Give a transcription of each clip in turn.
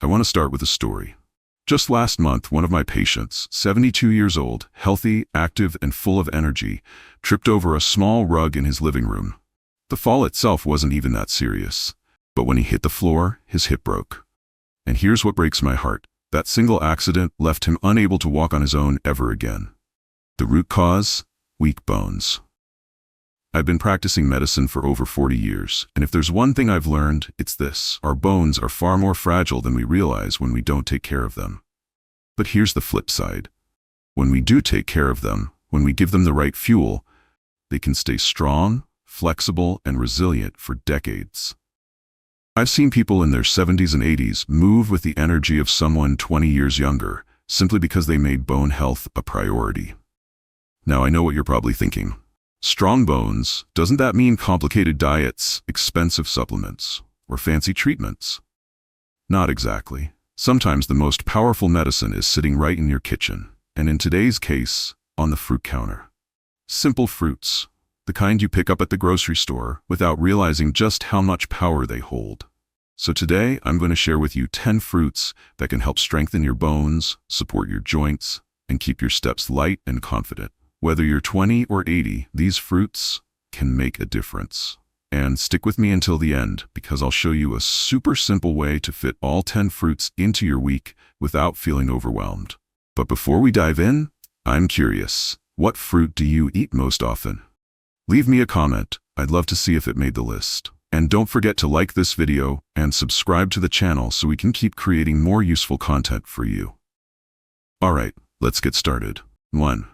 I want to start with a story. Just last month, one of my patients, 72 years old, healthy, active, and full of energy, tripped over a small rug in his living room. The fall itself wasn't even that serious, but when he hit the floor, his hip broke. And here's what breaks my heart. That single accident left him unable to walk on his own ever again. The root cause? Weak bones. I've been practicing medicine for over 40 years, and if there's one thing I've learned, it's this: our bones are far more fragile than we realize when we don't take care of them. But here's the flip side. When we do take care of them, when we give them the right fuel, they can stay strong, flexible, and resilient for decades. I've seen people in their 70s and 80s move with the energy of someone 20 years younger, simply because they made bone health a priority. Now I know what you're probably thinking. Strong bones, doesn't that mean complicated diets, expensive supplements, or fancy treatments? Not exactly. Sometimes the most powerful medicine is sitting right in your kitchen, and in today's case, on the fruit counter. Simple fruits, the kind you pick up at the grocery store without realizing just how much power they hold. So today, I'm going to share with you 10 fruits that can help strengthen your bones, support your joints, and keep your steps light and confident. Whether you're 20 or 80, these fruits can make a difference. And stick with me until the end, because I'll show you a super simple way to fit all 10 fruits into your week without feeling overwhelmed. But before we dive in, I'm curious, what fruit do you eat most often? Leave me a comment. I'd love to see if it made the list. And don't forget to like this video and subscribe to the channel so we can keep creating more useful content for you. Alright, let's get started. 1.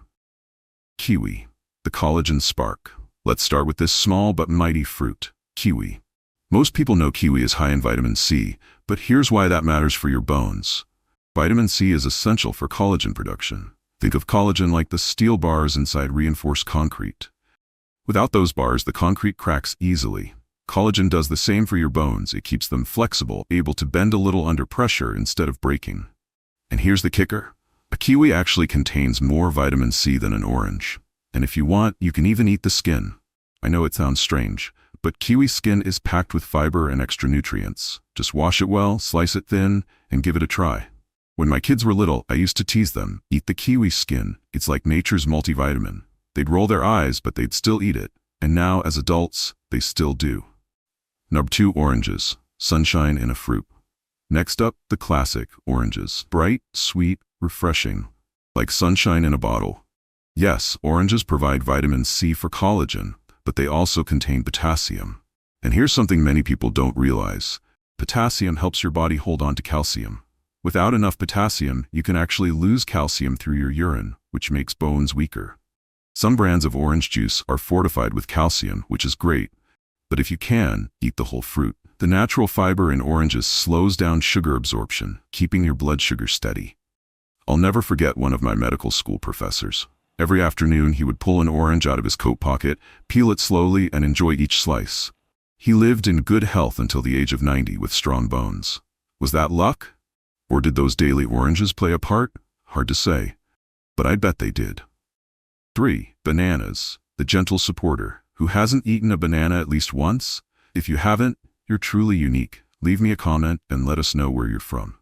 Kiwi, the collagen spark. Let's start with this small but mighty fruit, kiwi. Most people know kiwi is high in vitamin C, but here's why that matters for your bones. Vitamin C is essential for collagen production. Think of collagen like the steel bars inside reinforced concrete. Without those bars, the concrete cracks easily. Collagen does the same for your bones. It keeps them flexible, able to bend a little under pressure instead of breaking. And here's the kicker. A kiwi actually contains more vitamin C than an orange. And if you want, you can even eat the skin. I know it sounds strange, but kiwi skin is packed with fiber and extra nutrients. Just wash it well, slice it thin, and give it a try. When my kids were little, I used to tease them, "Eat the kiwi skin. It's like nature's multivitamin." They'd roll their eyes, but they'd still eat it. And now, as adults, they still do. Number 2, oranges. Sunshine in a fruit. Next up, the classic, oranges. Bright, sweet, refreshing. Like sunshine in a bottle. Yes, oranges provide vitamin C for collagen, but they also contain potassium. And here's something many people don't realize. Potassium helps your body hold on to calcium. Without enough potassium, you can actually lose calcium through your urine, which makes bones weaker. Some brands of orange juice are fortified with calcium, which is great. But if you can, eat the whole fruit. The natural fiber in oranges slows down sugar absorption, keeping your blood sugar steady. I'll never forget one of my medical school professors. Every afternoon, he would pull an orange out of his coat pocket, peel it slowly, and enjoy each slice. He lived in good health until the age of 90 with strong bones. Was that luck? Or did those daily oranges play a part? Hard to say. But I bet they did. 3. Bananas, the gentle supporter. Who hasn't eaten a banana at least once? If you haven't, you're truly unique. Leave me a comment and let us know where you're from.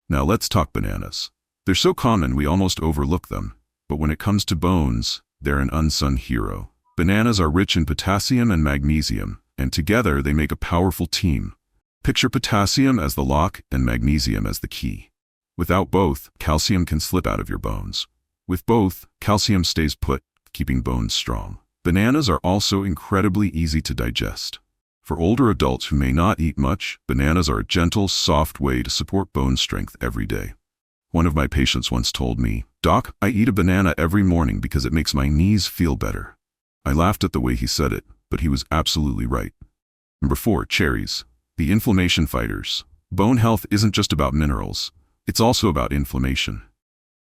Now let's talk bananas. They're so common we almost overlook them. But when it comes to bones, they're an unsung hero. Bananas are rich in potassium and magnesium, and together they make a powerful team. Picture potassium as the lock and magnesium as the key. Without both, calcium can slip out of your bones. With both, calcium stays put, keeping bones strong. Bananas are also incredibly easy to digest. For older adults who may not eat much, bananas are a gentle, soft way to support bone strength every day. One of my patients once told me, "Doc, I eat a banana every morning because it makes my knees feel better." I laughed at the way he said it, but he was absolutely right. Number 4, cherries, the inflammation fighters. Bone health isn't just about minerals, it's also about inflammation.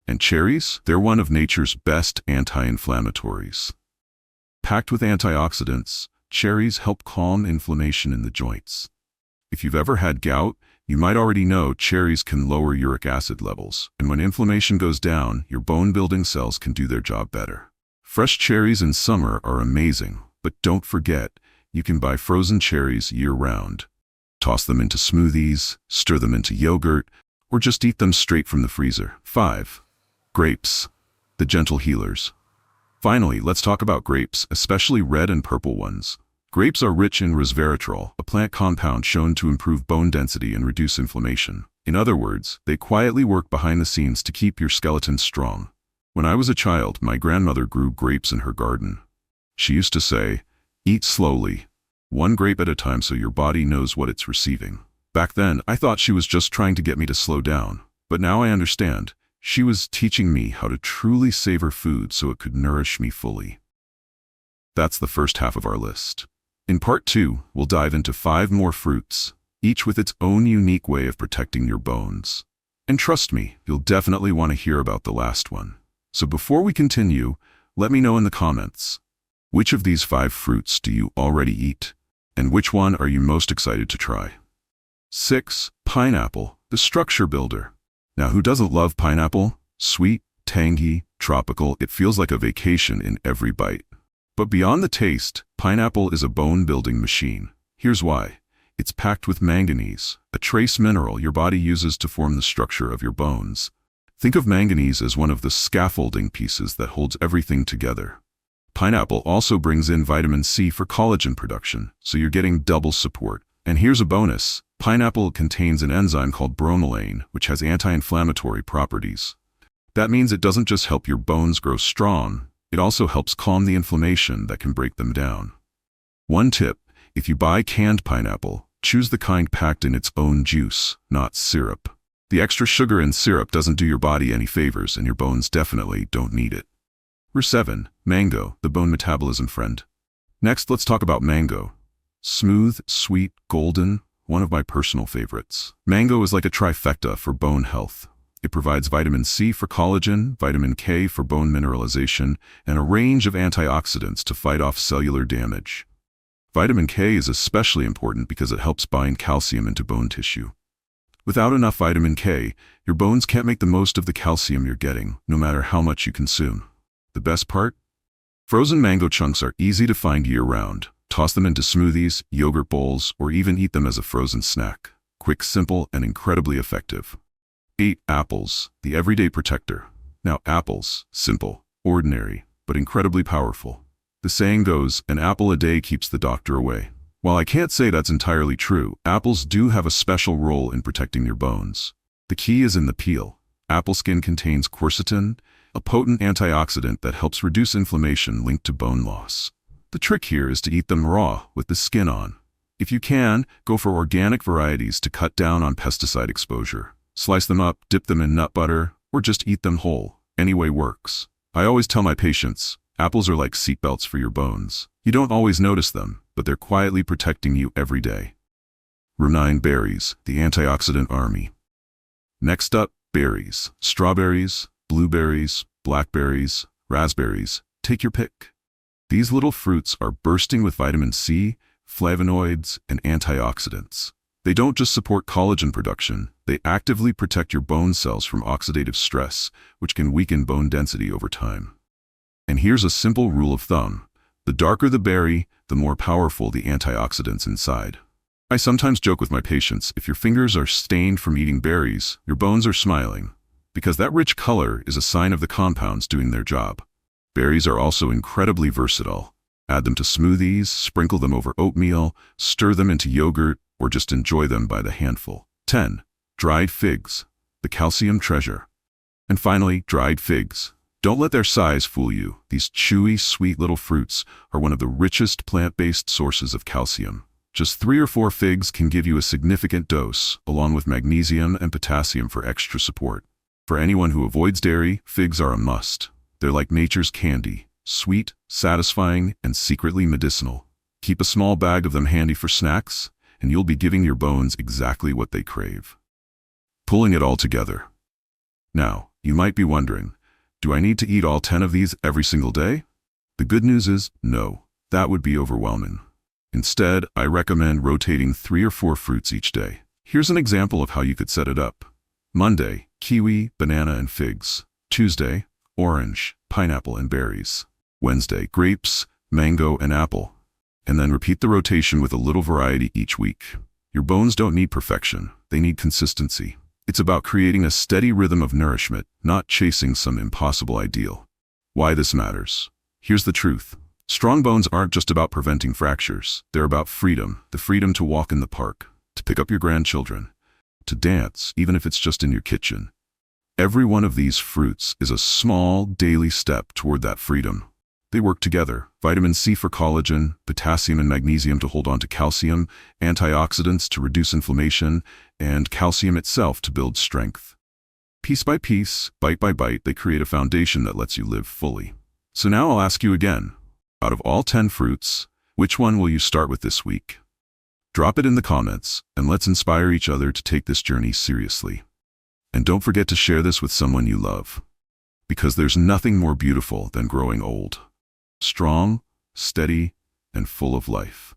And cherries, they're one of nature's best anti-inflammatories. Packed with antioxidants, cherries help calm inflammation in the joints. If you've ever had gout, you might already know cherries can lower uric acid levels, and when inflammation goes down, your bone-building cells can do their job better. Fresh cherries in summer are amazing, but don't forget, you can buy frozen cherries year-round. Toss them into smoothies, stir them into yogurt, or just eat them straight from the freezer. 5. Grapes, the gentle healers. Finally, let's talk about grapes, especially red and purple ones. Grapes are rich in resveratrol, a plant compound shown to improve bone density and reduce inflammation. In other words, they quietly work behind the scenes to keep your skeleton strong. When I was a child, my grandmother grew grapes in her garden. She used to say, "Eat slowly, one grape at a time so your body knows what it's receiving." Back then, I thought she was just trying to get me to slow down. But now I understand. She was teaching me how to truly savor food so it could nourish me fully. That's the first half of our list. In part 2, we'll dive into 5 more fruits, each with its own unique way of protecting your bones. And trust me, you'll definitely want to hear about the last one. So before we continue, let me know in the comments, which of these 5 fruits do you already eat? And which one are you most excited to try? 6. Pineapple, the structure builder. Now, who doesn't love pineapple? Sweet, tangy, tropical, it feels like a vacation in every bite. But beyond the taste, pineapple is a bone-building machine. Here's why. It's packed with manganese, a trace mineral your body uses to form the structure of your bones. Think of manganese as one of the scaffolding pieces that holds everything together. Pineapple also brings in vitamin C for collagen production, so you're getting double support. And here's a bonus. Pineapple contains an enzyme called bromelain, which has anti-inflammatory properties. That means it doesn't just help your bones grow strong, it also helps calm the inflammation that can break them down. One tip, if you buy canned pineapple, choose the kind packed in its own juice, not syrup. The extra sugar in syrup doesn't do your body any favors, and your bones definitely don't need it. 7. Mango, the bone metabolism friend. Next, let's talk about mango. Smooth, sweet, golden, one of my personal favorites. Mango is like a trifecta for bone health. It provides vitamin C for collagen, vitamin K for bone mineralization, and a range of antioxidants to fight off cellular damage. Vitamin K is especially important because it helps bind calcium into bone tissue. Without enough vitamin K, your bones can't make the most of the calcium you're getting, no matter how much you consume. The best part? Frozen mango chunks are easy to find year-round. Toss them into smoothies, yogurt bowls, or even eat them as a frozen snack. Quick, simple, and incredibly effective. 8. Apples, the everyday protector. Now apples, simple, ordinary, but incredibly powerful. The saying goes, an apple a day keeps the doctor away. While I can't say that's entirely true, apples do have a special role in protecting your bones. The key is in the peel. Apple skin contains quercetin, a potent antioxidant that helps reduce inflammation linked to bone loss. The trick here is to eat them raw, with the skin on. If you can, go for organic varieties to cut down on pesticide exposure. Slice them up, dip them in nut butter, or just eat them whole. Any way works. I always tell my patients, apples are like seatbelts for your bones. You don't always notice them, but they're quietly protecting you every day. 9. Berries, the antioxidant army. Next up, berries. Strawberries, blueberries, blackberries, raspberries. Take your pick. These little fruits are bursting with vitamin C, flavonoids, and antioxidants. They don't just support collagen production, they actively protect your bone cells from oxidative stress, which can weaken bone density over time. And here's a simple rule of thumb. The darker the berry, the more powerful the antioxidants inside. I sometimes joke with my patients, if your fingers are stained from eating berries, your bones are smiling, because that rich color is a sign of the compounds doing their job. Berries are also incredibly versatile. Add them to smoothies, sprinkle them over oatmeal, stir them into yogurt, or just enjoy them by the handful. 10. Dried figs, the calcium treasure. And finally, dried figs. Don't let their size fool you. These chewy, sweet little fruits are one of the richest plant-based sources of calcium. Just 3 or 4 figs can give you a significant dose, along with magnesium and potassium for extra support. For anyone who avoids dairy, figs are a must. They're like nature's candy, sweet, satisfying, and secretly medicinal. Keep a small bag of them handy for snacks, and you'll be giving your bones exactly what they crave. Pulling it all together. Now, you might be wondering, do I need to eat all 10 of these every single day? The good news is, no, that would be overwhelming. Instead, I recommend rotating 3 or 4 fruits each day. Here's an example of how you could set it up. Monday, kiwi, banana, and figs. Tuesday, orange, pineapple, and berries. Wednesday, grapes, mango, and apple. And then repeat the rotation with a little variety each week. Your bones don't need perfection, they need consistency. It's about creating a steady rhythm of nourishment, not chasing some impossible ideal. Why this matters? Here's the truth. Strong bones aren't just about preventing fractures. They're about freedom, the freedom to walk in the park, to pick up your grandchildren, to dance, even if it's just in your kitchen. Every one of these fruits is a small, daily step toward that freedom. They work together. Vitamin C for collagen, potassium and magnesium to hold on to calcium, antioxidants to reduce inflammation, and calcium itself to build strength. Piece by piece, bite by bite, they create a foundation that lets you live fully. So now I'll ask you again, out of all 10 fruits, which one will you start with this week? Drop it in the comments, and let's inspire each other to take this journey seriously. And don't forget to share this with someone you love, because there's nothing more beautiful than growing old. Strong, steady, and full of life.